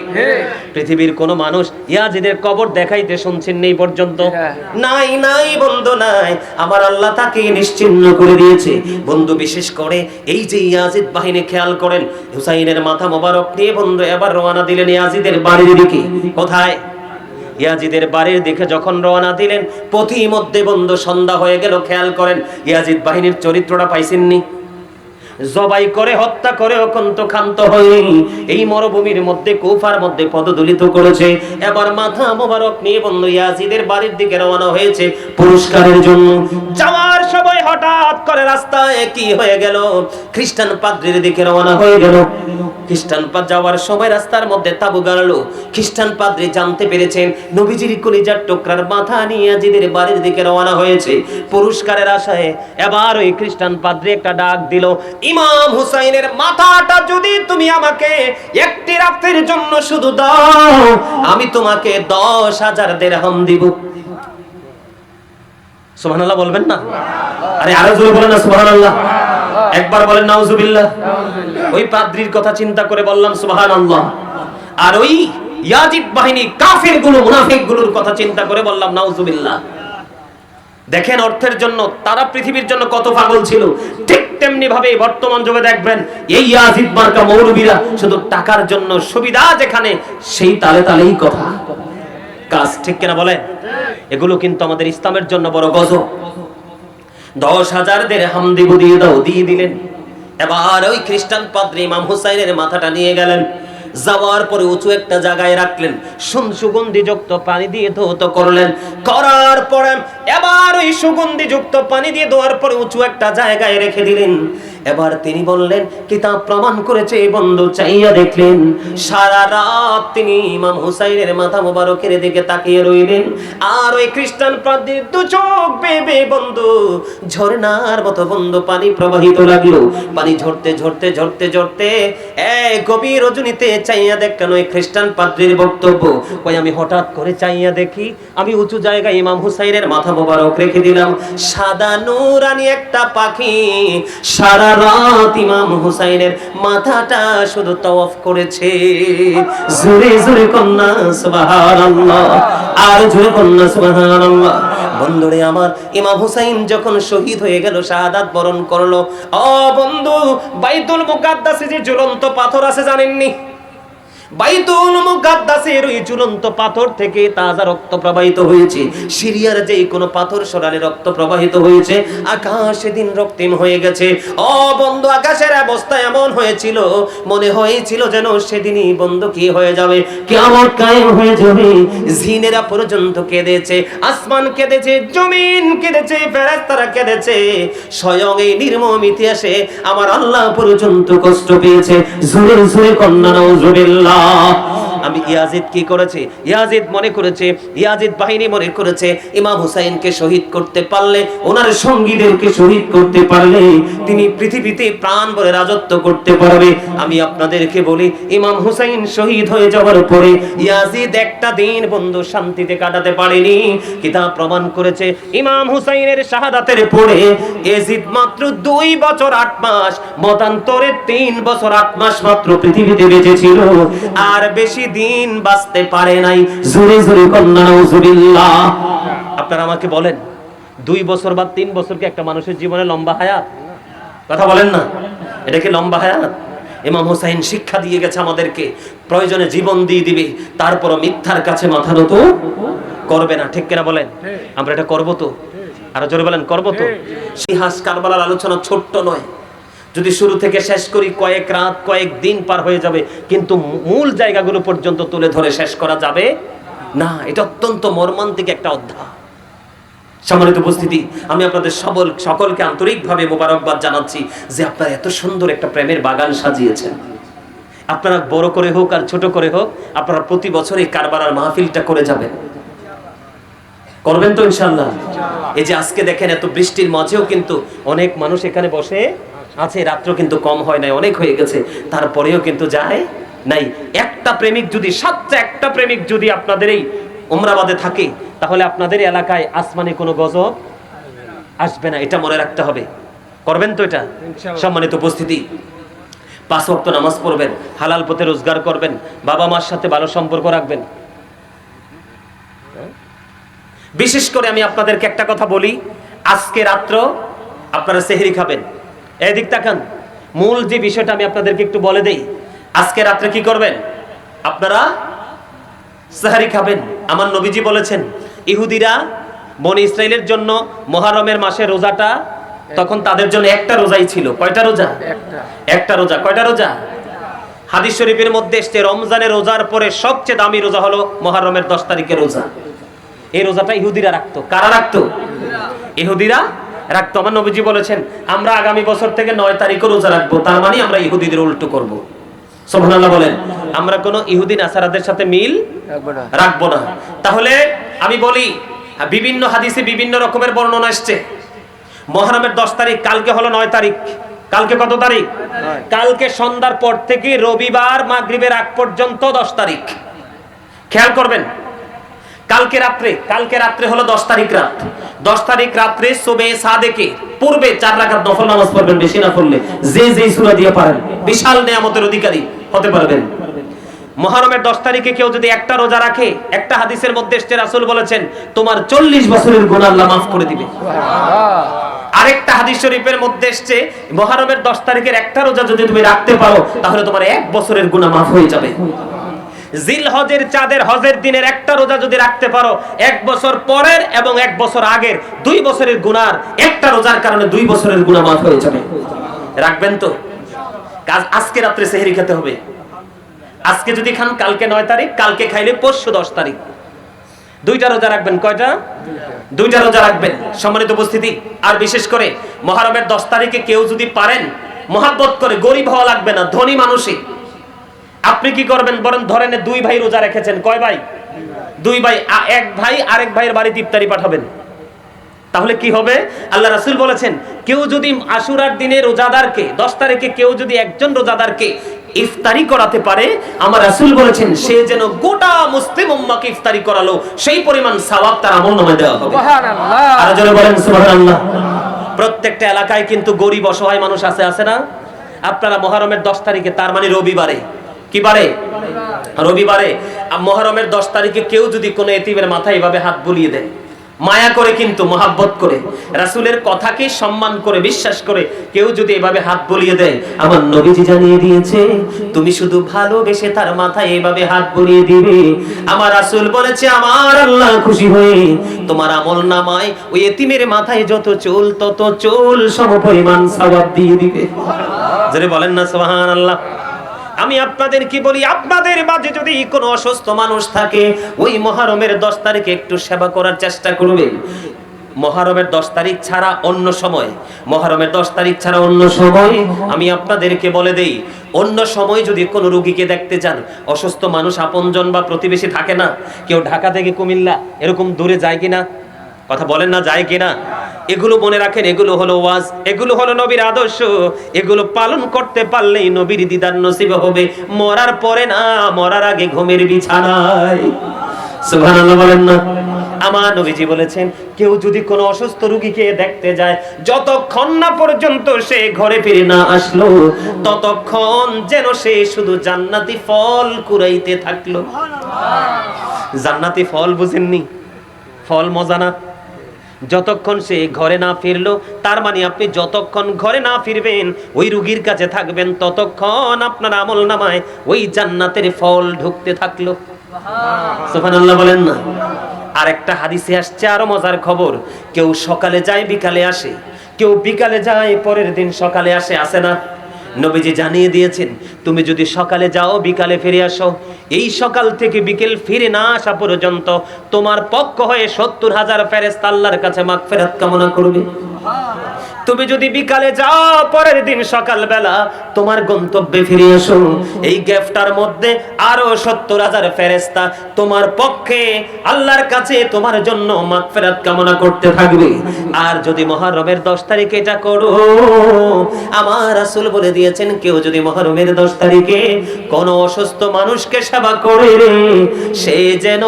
পৃথিবীর কোন মানুষ ইয়াজিদের কবর দেখাইতে শুনছেন নেই পর্যন্ত? নাই নাই বন্ধু নাই। আমার আল্লাহ তাকে নিশ্চিহ্ন করে দিয়েছে বন্ধু। বিশেষ করে এই যে ইয়াজিদ বাহিনী খেয়াল করেন, হুসাইনের মাথা মোবারক নিয়ে বন্ধু এবার রওনা দিলেন ইয়াজিদের বাড়ির দিকে। কোথায়? ইয়াজিদের বাড়ির দিকে যখন রওনা দিলেন, পথিমধ্যে বন্ধু সন্ধ্যা হয়ে গেল। খেয়াল করেন ইয়াজিদ বাহিনীর চরিত্রটা পাইছেননি? জবাই করে হত্যা করে অকন্ত ক্ষান্ত হয়ে এই মরুভূমির মধ্যে কুফার মধ্যে পদদলিত করেছে। এবার মাথা মোবারক নিয়ে বন্ধু ইয়াজিদের বাড়ির দিকে রওনা হয়েছে পুরস্কারের জন্য। যাওয়ার সময় হঠাৎ করে রাস্তায় কি হয়ে গেল, খ্রিস্টান পাদ্রীর দিকে রওনা হয়ে গেল। খ্রিস্টান যাওয়ার সময় রাস্তার মধ্যে তাবু গাড়লো। খ্রিস্টান পাদ্রী জানতে পেরেছেন নবীজির কলিজার টুকরার মাথা নিয়ে ইয়াজিদের বাড়ির দিকে রওনা হয়েছে পুরস্কারের আশায়। এবার ওই খ্রিস্টান পাদ্রী একটা ডাক দিল, ইমাম হুসাইনের মাথাটা যদি তুমি আমাকে একটি রাতের জন্য শুধু দাও, আমি তোমাকে 10,000 দিরহাম দিব। সুবহানাল্লাহ বলবেন না? আরে আরো জোরে বলেন না সুবহানাল্লাহ। একবার বলেন নাউজুবিল্লাহ। ওই পাদ্রীর কথা চিন্তা করে বললাম সুবহানাল্লাহ। আর ওই ইয়াজিদ বাহিনী কাফির গুলো মুনাফিক গুলোর কথা চিন্তা করে বললাম নাউজুবিল্লাহ। দেখেন অর্থের জন্য তারা পৃথিবীর জন্য কত পাগল ছিল, ঠিক তেমনি ভাবে বর্তমান যুগে দেখবেন এই ইয়াজিদ মার্কা মৌলবীরা শুধু টাকার জন্য সুবিধা যেখানে সেই তালে তালেই কথা। কাজ, ঠিক কিনা বলেন? এগুলো কিন্তু আমাদের ইসলামের জন্য বড় গজব। 10,000 দিরহাম দিয়ে দাও, দিয়ে দিলেন। এবার ওই খ্রিস্টান পাদ্রী ইমাম হুসাইনের মাথাটা নিয়ে গেলেন, যাওয়ার পরে উঁচু একটা জায়গায় রাখলেন, সুগন্ধিযুক্ত পানি দিয়ে ধৌত করলেন, করার পরে এবার ওই সুগন্ধিযুক্ত পানি দিয়ে ধোয়ার পরে উঁচু একটা জায়গায় রেখে দিলেন। এবার তিনি বললেন, কিতাব প্রমাণ করেছে, বন্ধু চাইয়া দেখলেন, সারা রাত তিনি ইমাম হুসাইনের মাথা মোবারকের দিকে তাকিয়ে রইলেন। আর ওই খ্রিস্টান পাদ্রীর দু চোখ বেবে বন্ধু ঝর্ণার মতো বন্ধু পানি প্রবাহিত লাগলো। পানি ঝরতে ঝরতে ঝরতে ঝরতে গভীর রজনীতে চাইয়া দেখলেন ওই খ্রিস্টান পাদ্রীর বক্তব্য, ওই আমি হঠাৎ করে চাইয়া দেখি, আমি উঁচু জায়গায় ইমাম হুসাইনের মাথা মোবারক রেখে দিলাম, সাদা নূরানি একটা পাখি সারা রাত ইমাম হুসাইনের মাথাটা শুধু তাওয়াফ করেছে। জোরে জোরে কন্যা সুবহানাল্লাহ, আর জোরে কন্যা সুবহানাল্লাহ। বন্ধুরে আমার, ইমাম হুসাইন যখন শহীদ হয়ে গেল, শাহাদাত বরণ করলো, ও বন্ধু, বাইতুল মুকাদ্দাসে যে ঝুলন্ত পাথর আছে জানেননি? বাইতুল মুকাদ্দাসের ওই ঝুলন্ত পাথর থেকে তাজা রক্ত প্রবাহিত হয়েছে। সিরিয়ার যে কোনো পাথর সরালে রক্ত প্রবাহিত হয়েছে। আকাশ সেদিন রক্তিম হয়ে গেছে। ও বন্ধু, আকাশের অবস্থা এমন হয়েছিল, মনে হয়েছিল যেন সেদিনই বন্ধু কি হয়ে যাবে, কিয়ামত কায়েম হয়ে যাবে। জিনেরা পর্যন্ত কেঁদেছে, আসমান কেঁদেছে, জমিন কেঁদেছে, ফেরেশতারা কেঁদেছে, স্বয়ং এই নির্মম ইতিহাসে আমার আল্লাহ পর্যন্ত কষ্ট পেয়েছে। জোরে জোরে কন্যা নাউজুবিল্লাহ। আমি ইয়াজিদ কি করেছে? ইয়াজিদ মনে করেছে, ইয়াজিদ বাহিনী মনে করেছে, ইমাম হুসাইনকে শহীদ করতে পারলে, ওনার সঙ্গীদেরকে শহীদ করতে পারলে তিনি পৃথিবীতে প্রাণ ভরে রাজত্ব করতে পারবে। আমি আপনাদেরকে বলি, ইমাম হুসাইন শহীদ হয়ে যাওয়ার পরে ইয়াজিদ একটা দিন বন্ধু শান্তিতে কাটাতে পারেনি। কিতাব প্রমাণ করেছে, ইমাম হুসাইনের শাহাদাতের পরে ইয়াজিদ মাত্র 2 বছর 8 মাস, মতান্তরে 3 বছর 8 মাস মাত্র পৃথিবীতে বেঁচে ছিল, আর বেশি দিন বাঁচতে পারে নাই। জোরে জোরে কন্যা নাউজুবিল্লাহ। আপনারা আমাকে বলেন, 2 বছর বা 3 বছর কি একটা মানুষের জীবনে লম্বা হায়াত? কথা বলেন না, এটা কি লম্বা হায়াত? ইমাম হুসাইন শিক্ষা দিয়ে গেছে আমাদেরকে, প্রয়োজনে জীবন দিয়ে দিবে, তারপরও মিথ্যার কাছে মাথা নত করবে না, ঠিক কিনা বলেন? আমরা এটা করব তো? আর জোরে বলেন, করব তো? ইতিহাস কারবালার আলোচনা ছোট্ট নয়, যদি শুরু থেকে শেষ করি কয়েক রাত কয়েক দিন পার হয়ে যাবে, কিন্তু মূল জায়গাগুলো পর্যন্ত তুলে ধরে শেষ করা যাবে না। এটা অত্যন্ত মর্মান্তিক একটা অধ্যায়। সম্মানিত উপস্থিতি, আমি আপনাদের সকলকে আন্তরিকভাবে মোবারকবাদ জানাচ্ছি যে আপনারা এত সুন্দর একটা প্রেমের বাগান সাজিয়েছেন। আপনারা বড় করে হোক আর ছোট করে হোক, আপনারা প্রতি বছর এই কারবালার মাহফিলটা করে যাবেন, করবেন তো ইনশাআল্লাহ? এই যে আজকে দেখেন, এত বৃষ্টির মাঝেও কিন্তু অনেক মানুষ এখানে বসে আছে, রাত্র কিন্তু কম হয় নাই, অনেক হয়ে গেছে, তারপরেও কিন্তু যায় নাই। একটা প্রেমিক যদি, 7টা প্রেমিক যদি আপনাদের এই উমরাবাদে থাকে, তাহলে আপনাদের এলাকায় আসমানে কোনো গজব আসবে না, এটা মনে রাখতে হবে। করবেন তো এটা? সম্মানিত উপস্থিতি, 5 ওয়াক্ত নামাজ পড়বেন, হালাল পথে রোজগার করবেন, বাবা মার সাথে ভালো সম্পর্ক রাখবেন। বিশেষ করে আমি আপনাদেরকে একটা কথা বলি, আজকে রাত্র আপনারা সেহরি খাবেন। এদিক তাকান, মূল যে বিষয়টা আমি আপনাদেরকে একটু বলে দেই। আজকে রাত্রে কি করবেন? আপনারা সেহরি খাবেন। আমার নবীজি বলেছেন, ইহুদিরা বনি ইসরাইলের জন্য মুহররমের মাসে রোজাটা, তখন তাদের জন্য একটা রোজাই ছিল। কয়টা রোজা? একটা রোজা। কয়টা রোজা? হাদিস শরীফের মধ্যে এসেছে, রমজানের রোজার পরে সবচেয়ে দামি রোজা হলো মুহররমের 10 তারিখের রোজা। এই রোজাটা ইহুদিরা রাখতো। কারা রাখতো? ইহুদিরা রাখতো। আমার নবীজি বলেছেন, আমরা আগামী বছর থেকে 9 তারিখও রোজা রাখবো, তার মানে আমরা ইহুদিদের উল্টো করব। সুবহানাল্লাহ বলেন। আমরা কোন ইহুদি নাসারাদের সাথে মিল রাখবো না। তাহলে আমি বলি, বিভিন্ন হাদিসে বিভিন্ন রকমের বর্ণনা আসছে। মুহররমের 10 তারিখ, কালকে হলো 9 তারিখ। কালকে কত তারিখ? কালকে সন্ধ্যার পর থেকে রবিবার মাগরিবের আগ পর্যন্ত 10 তারিখ। খেয়াল করবেন, কালকে রাত্রে হলো 10 তারিখ রাত। 10 তারিখ রাত্রে সুবে সাদেকে পূর্বে 4 রাকাত নফল নামাজ পড়বেন, বেশি না পড়লে যে সূরা দিয়ে পারেন, বিশাল নিয়ামতের অধিকারী হতে পারবেন। মুহররমের 10 তারিখে কেউ যদি একটা রোজা রাখে, একটা হাদিসের মধ্যে এসেছে, রাসূল বলেছেন, তোমার 40 বছরের গুনাহ আল্লাহ মাফ করে দিবে। আরেকটা হাদিস শরীফের মধ্যে এসেছে, মুহররমের 10 তারিখের একটা রোজা যদি তুমি রাখতে পারো, তাহলে তোমার 1 বছরের গুনাহ মাফ হয়ে যাবে। জিলহজের চাঁদের হজের দিনের একটা রোজা যদি রাখতে পারো, 1 বছর পরের এবং 1 বছর আগের 2 বছরের গুনার একটা রোজার কারণে 2 বছরের গুনাহ মাফ হয়ে যাবে। রাখবেন তো? আজকে রাত্রে সেহরি খেতে হবে। আজকে যদি খান কালকে 9 তারিখ, কালকে খাইলে পরশু 10 তারিখ। 2টা রোজা রাখবেন। কয়টা? 2টা রোজা রাখবেন। সম্মানিত উপস্থিতি, আর বিশেষ করে মুহররমের 10 তারিখে কেউ যদি পারেন মহব্বত করে, গরিব হওয়া লাগবে না, ধনী মানুষই আপনি কি করবেন বলেন? ধরেন 2 ভাই রোজা রেখেছেন। কয় ভাই? 2 ভাই। এক ভাই আরেক ভাইয়ের বাড়িতে ইফতারি পাঠাবেন। তাহলে কি হবে? আল্লাহ রাসূল বলেছেন, কেউ যদি আশুরার দিনে রোজাদারকে 10 তারিখে কেউ যদি একজন রোজাদারকে ইফতারি করাতে পারে, আমার রাসূল বলেছেন সে যেন গোটা মুসলিম উম্মাহকে ইফতারি করালো, সেই পরিমাণ সওয়াব তার আমলনামায় দেওয়া হবে। সুবহানাল্লাহ। আর জোরে বলেন সুবহানাল্লাহ। প্রত্যেকটা এলাকায় কিন্তু গরিব অসহায় মানুষ আছে না? আপনারা মুহররমের 10 তারিখে, তার মানে রবিবারে, কি বারে? রবিবারে মুহররমের 10 তারিখে কেউ যদি কোনো এতিমের মাথায় এভাবে হাত বুলিয়ে দেয়, মায়া করে কিন্তু মহব্বত করে, রাসূলের কথাকে সম্মান করে, বিশ্বাস করে কেউ যদি এভাবে হাত বুলিয়ে দেয়, আমার নবীজি জানিয়ে দিয়েছে তুমি শুধু ভালোবেসে তার মাথায় এভাবে হাত বুলিয়ে দিবে, আমার রাসূল বলেছে আমার আল্লাহ খুশি হয়ে তোমার আমলনামায় ওই এতিমের মাথায় যত চুল তত চুল সমপরিমাণ সওয়াব দিয়ে দিবে। জোরে বলেন না সুবহানাল্লাহ। আমি আপনাদের কি বলি, আপনাদের মাঝে যদি কোনো অসুস্থ মানুষ থাকে, ওই মুহররমের 10 তারিখে একটু সেবা করার চেষ্টা করবেন। মুহররমের 10 তারিখ ছাড়া অন্য সময়, মুহররমের 10 তারিখ ছাড়া অন্য সময় আমি আপনাদেরকে বলে দেই, অন্য সময় যদি কোনো রোগীকে দেখতে যান, অসুস্থ মানুষ আপনজন বা প্রতিবেশী থাকে না, কেউ ঢাকা থেকে কুমিল্লা এরকম দূরে যায় কিনা? কথা বলেন না, যায় কিনা? এগুলো মনে রাখেন, এগুলো হলো ওয়াজ, এগুলো হলো নবীর আদর্শ, এগুলো পালন করতে পারলেই নবীর দিদার নসিব হবে, মরার পরে না, মরার আগে ঘুমের বিছানায়। সুবহানাল্লাহ বলেন না। আমার নবীজি বলেছেন, কেউ যদি কোনো অসুস্থ রোগীকে দেখতে যায়, যতক্ষণ না পর্যন্ত সে ঘরে ফিরে না আসলো, ততক্ষণ যেন সে শুধু জান্নাতি ফল কুড়াইতে থাকলো। জান্নাতি ফল বুঝেননি? ফল মজা না? যতক্ষণ সে ঘরে না ফিরলো, তার মানে আপনি যতক্ষণ ঘরে না ফিরবেন, ওই রোগীর কাছে থাকবেন, ততক্ষণ আপনার আমলনামায় ওই জান্নাতের ফল ঢুকতে থাকলো। সুবহানাল্লাহ বলেন না। আরেকটা হাদিসে আসছে আরো মজার খবর, কেউ সকালে যায় বিকালে আসে, কেউ বিকালে যায় পরের দিন সকালে আসে, আসে না? নবীজি জানিয়ে দিয়েছেন, তুমি যদি সকালে যাও বিকালে ফিরে আসো, এই সকাল থেকে বিকেল ফিরে না আসা পর্যন্ত তোমার পক্ষ হয়ে 70,000 ফেরেশতা আল্লাহর কাছে মাগফিরাত কামনা করবে। তুমি যদি বিকালে যাও পরের দিন সকালবেলা তোমার গন্তব্যে ফিরে আসো, এই গ্যাপটার মধ্যে আরো 70,000 ফেরেশতা তোমার পক্ষে আল্লাহর কাছে তোমার জন্য মাগফিরাত কামনা করতে থাকবে। আর যদি মুহররমের 10 তারিখে এটা করো, আমার রাসূল বলে দিয়েছেন, কেউ যদি মুহররমের 10 তারিখে কোন অসুস্থ মানুষকে সেবা করে, সে যেন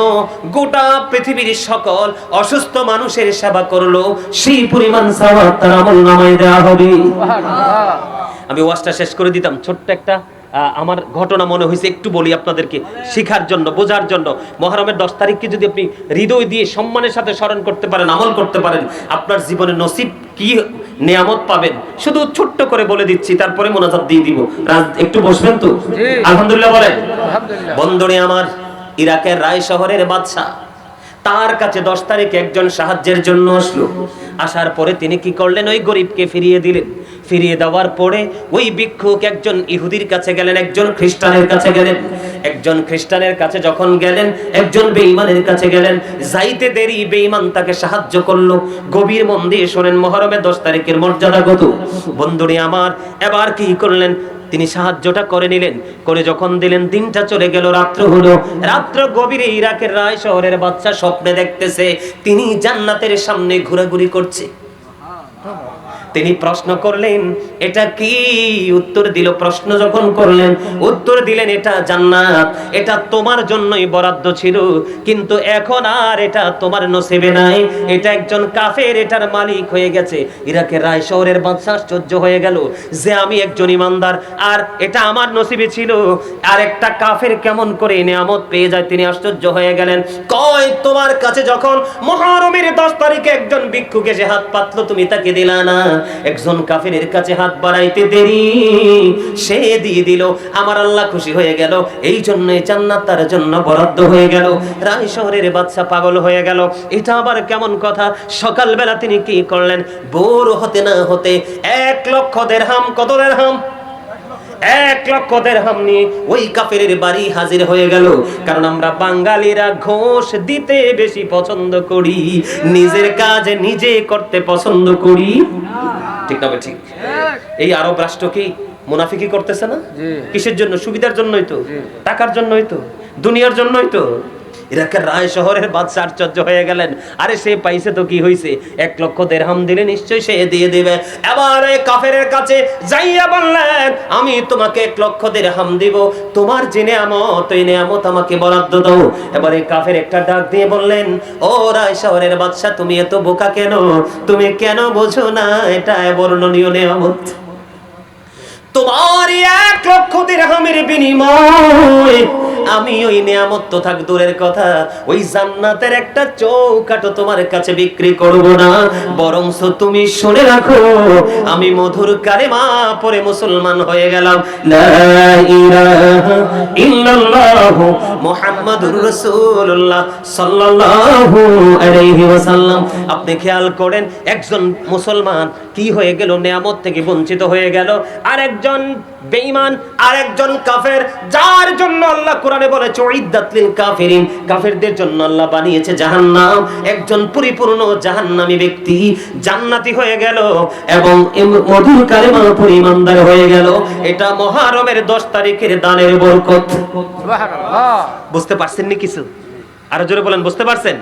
গোটা পৃথিবীর সকল অসুস্থ মানুষের সেবা করলো, সেই পরিমাণ সওয়াব তার আমলনামায় দেওয়া হবে। আমি ওয়াজটা শেষ করে দিতাম, ছোট্ট একটা আমার ঘটনা মনে হয়েছে, একটু বলি আপনাদেরকে, শিখার জন্য, বোঝার জন্য। মুহররমের 10 তারিখকে যদি আপনি হৃদয় দিয়ে সম্মানের সাথে স্মরণ করতে পারেন, আমল করতে পারেন, আপনার জীবনে নসিব কি নিয়ামত পাবেন, শুধু ছোট্ট করে বলে দিচ্ছি, তারপরে মোনাজাত দিয়ে দিব। একটু বসবেন তো? আলহামদুলিল্লাহ বলেন। বন্ধুরে আমার, ইরাকের রায় শহরের বাদশা, তার কাছে 10 তারিখে একজন সাহায্যের জন্য আসলো। আসার পরে তিনি কি করলেন, ওই গরিবকে ফিরিয়ে দিলেন। ফিরিয়ে দেওয়ার পরে ওই ভিক্ষুক একজন ইহুদির কাছে গেলেন, একজন খ্রিস্টানের কাছে গেলেন। একজন খ্রিস্টানের কাছে যখন গেলেন, একজন বেঈমানের কাছে গেলেন, যাইতে দেরি বেঈমান তাকে সাহায্য করলো। গভীর মন দিয়ে শোনেন, মুহররমের 10 তারিখের মর্যাদা কত। বন্ধুরে আমার, এবার কি করলেন, তিনি সাহায্যটা করে নিলেন, করে যখন দিলেন, দিনটা চলে গেল, রাত্র হলো। রাত্র গভীরে ইরাকের রায় শহরের বাদশা স্বপ্নে দেখতেছে তিনি জান্নাতের সামনে ঘোরাঘুরি করছে। তিনি প্রশ্ন করলেন, এটা কি? উত্তর দিল, প্রশ্ন যখন করলেন, উত্তর দিলেন, এটা জান্নাত, এটা তোমার জন্যই বরাদ্দ ছিল, কিন্তু এখন আর এটা তোমার নসিবে নাই, এটা একজন কাফের এটার মালিক হয়ে গেছে। ইরাকের রায় শহরের বাদশা আশ্চর্য হয়ে গেল যে আমি একজন ইমানদার, আর এটা আমার নসিবে ছিল, আর একটা কাফের কেমন করে নিয়ামত পেয়ে যায়। তিনি আশ্চর্য হয়ে গেলেন। কয়, তোমার কাছে যখন মুহররমের 10 তারিখে একজন ভিক্ষুক এসে হাত পাতলো, তুমি তাকে দিলা না, একজন কাফেরের কাছে হাত বাড়াইতে দেরি, সে দিয়ে দিল, আমার আল্লাহ খুশি হয়ে গেল, এই জন্য জান্নাত তার জন্য বরাদ্দ হয়ে গেল। রায় শহরের বাদশা পাগল হয়ে গেল, এটা আবার কেমন কথা? সকালবেলা তিনি কি করলেন? ভোর হতে না হতে 1,00,000 দিরহাম, কত দিরহাম? 1,00,000 দিরহাম নিয়ে ওই কাফেরের বাড়ি হাজির হয়ে গেল। কারণ আমরা বাঙালিরা ঘোষ দিতে বেশি পছন্দ করি, নিজের কাজ নিজে করতে পছন্দ করি, ঠিক না? ঠিক। এই আরব রাষ্ট্র কি মুনাফিকি করতেছে না? কিসের জন্য? সুবিধার জন্যই তো, টাকার জন্যই তো, দুনিয়ার জন্যই তো। এরাকে রায় শহরের বাদশা আশ্চর্য হয়ে গেলেন, আরে সে পাইছে তো কি হইছে, 1,00,000 দিরহাম দিলে নিশ্চয়ই সে দিয়ে দিবে। এবার এই কাফেরের কাছে যাইয়া বললেন, আমি তোমাকে 1,00,000 দিরহাম দিব, তোমার যে নেয়ামত, ওই নেয়ামত আমাকে বরাদ্দ দাও। এবার এই কাফের একটা ডাক দিয়ে বললেন, ও রায় শহরের বাদশা, তুমি এত বোকা কেন? তুমি কেন বোঝো না এটা বর্ণনীয় নেয়ামত? তোমার 1,00,000 দিরহামের বিনিময় আমি ওই নিয়ামত তো থাক দূরের কথা, ওই জান্নাতের একটা চৌকাঠও তোমার কাছে বিক্রি করব না। বরং তুমি শুনে রাখো, আমি মধুর কালেমা পড়ে মুসলমান হয়ে গেলাম, লা ইলাহা ইল্লাল্লাহ মুহাম্মাদুর রাসূলুল্লাহ সাল্লাল্লাহু আলাইহি ওয়াসাল্লাম। আপনি খেয়াল করেন, একজন মুসলমান কি হয়ে গেল? নিয়ামত থেকে বঞ্চিত হয়ে গেল। আর একজন বেঈমান, আর একজন কাফের, যার জন্য আল্লাহ কোরআনে বলেছে উইদ্দাত লিল কাফিরিন, কাফেরদের জন্য আল্লাহ বানিয়েছে জাহান্নাম। একজন পরিপূর্ণ জাহান্নামী ব্যক্তি জান্নাতি হয়ে গেল এবং মধুর কালেমা পড়ে ইমানদার হয়ে গেল। এটা মুহররমের 10 তারিখের দানের বরকত। সুবহানাল্লাহ। বুঝতে পারছেন নি কিছু? আরো জোরে বলেন, বুঝতে পারছেন?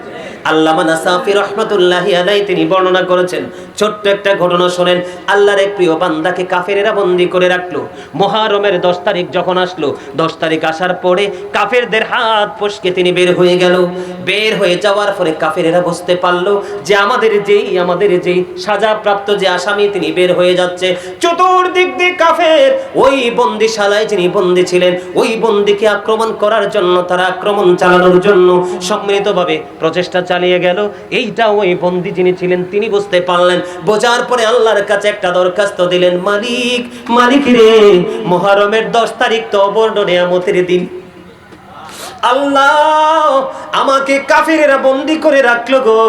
আল্লামা নাসাফি রাহমাতুল্লাহি আলাইহি তিনি বর্ণনা করেছেন, ছোট্ট একটা ঘটনা শুনেন। আল্লাহর এক প্রিয় বান্দাকে কাফেরেরা বন্দী করে রাখলো। মুহররমের 10 তারিখ যখন আসলো, 10 তারিখ আসার পরে কাফেরদের হাত ফসকে তিনি বের হয়ে গেল। বের হয়ে যাওয়ার পরে কাফেরেরা বুঝতে পারলো যে আমাদের যেই সাজাপ্রাপ্ত যে আসামি তিনি বের হয়ে যাচ্ছে। চতুর্দিক দিয়ে কাফের ওই বন্দিশালায় যিনি বন্দী ছিলেন, ওই বন্দীকে আক্রমণ করার জন্য, তারা আক্রমণ চালানোর জন্য সম্মিলিতভাবে প্রচেষ্টা চালিয়ে গেল। এইটা ওই বন্দী যিনি ছিলেন তিনি বুঝতে পারলেন। বোঝার পরে আল্লাহর কাছে একটা দরখাস্ত দিলেন, মালিক রে, মুহররমের 10 তারিখ তো বড় নিয়ামতের দিন, আল্লাহ আমাকে কাফেরেরা বন্দী করে রাখলো গো,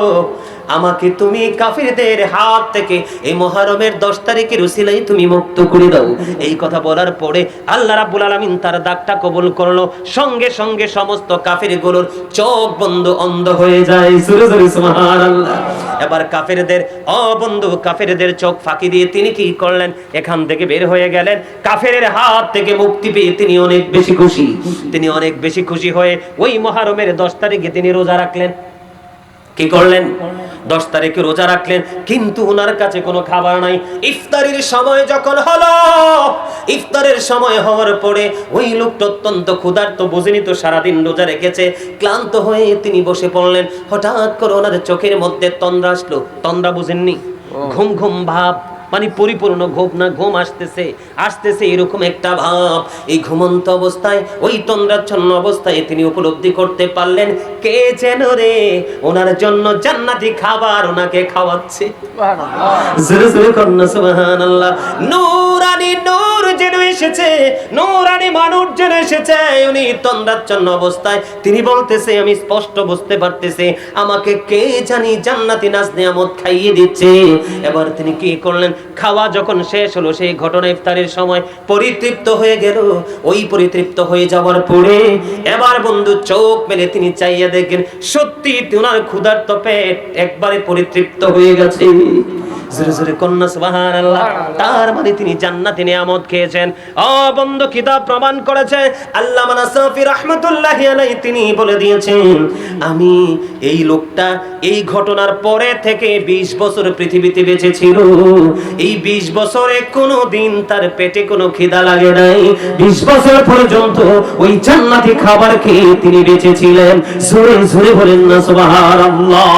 আমাকে তুমি কাফেরদের হাত থেকে এই মুহররমের 10 তারিখের উসিলায় তুমি মুক্ত করে দাও। এই কথা বলার পরে আল্লাহ রাব্বুল আলামিন তার ডাকটা কবুল করলো। সঙ্গে সঙ্গে সমস্ত কাফেরগুলোর চোখ বন্ধ, অন্ধ হয়ে যায়। জোরে জোরে সুবহানাল্লাহ। এবার কাফেরদের চোখ ফাঁকি দিয়ে তিনি কি করলেন? এখান থেকে বের হয়ে গেলেন। কাফেরের হাত থেকে মুক্তি পেয়ে তিনি অনেক বেশি খুশি হয়ে ওই মুহররমের 10 তারিখে তিনি রোজা রাখলেন। কি করলেন? 10 তারিখে রোজা রাখলেন, কিন্তু ওনার কাছে কোনো খাবার নাই। ইফতারের সময় যখন হলো, ইফতারের সময় হওয়ার পরে ওই লোকটা অত্যন্ত ক্ষুধার্ত, বুঝেনি তো সারাদিন রোজা রেখেছে, ক্লান্ত হয়ে তিনি বসে পড়লেন। হঠাৎ করে ওনার চোখের মধ্যে তন্দ্রা আসলো। তন্দ্রা বুঝেননি? ঘুম ভাব, মানে পরিপূর্ণ ঘুম আসতেছে এরকম একটা ভাব। এই ঘুমন্ত অবস্থায়, ওই তন্দ্রাচ্ছন্ন অবস্থায় তিনি উপলব্ধি করতে পারলেন কে যেন রে ওনার জন্য জান্নাতি খাবার ওনাকে খাওয়াচ্ছে। সুবহানাল্লাহ। নূরানি নূর যেন এসেছে, নূরানি মানুষ যেন এসেছে। উনি তন্দ্রাচ্ছন্ন অবস্থায় তিনি বলতেছে, আমি স্পষ্ট বুঝতে পারতেছি আমাকে কে জানি জান্নাতি নাজ নিয়ামত খাইয়ে দিচ্ছে। এবার তিনি কি করলেন? খাওয়া যখন শেষ হলো, সেই ঘটনা ইফতারের সময় পরিতৃপ্ত হয়ে গেল। ওই পরিতৃপ্ত হয়ে যাওয়ার পরে এবার বন্ধু চোখ মেলে তিনি চাইয়া দেখেন, সত্যি ওনার ক্ষুধার্ত পেট একবারে পরিতৃপ্ত হয়ে গেছে। জোরে জোরে কন্যা সুবহানাল্লাহ। তার মানে তিনি জান্নাতি নিয়ামত খেয়েছেন। ও বন্ধু, কিতাব প্রমাণ করেছে, আল্লামা নাসাফি রাহমাতুল্লাহি আলাইহি তিনি বলে দিয়েছেন, আমি এই লোকটা এই ঘটনার পরে থেকে 20 বছর পৃথিবীতে বেঁচে ছিল। এই 20 বছরে কোনো দিন তার পেটে কোনো খিদা লাগে নাই। 20 বছর পর্যন্ত ওই জান্নাতি খাবার খেয়ে তিনি বেঁচে ছিলেন। জোরে জোরে বলেন না সুবহানাল্লাহ।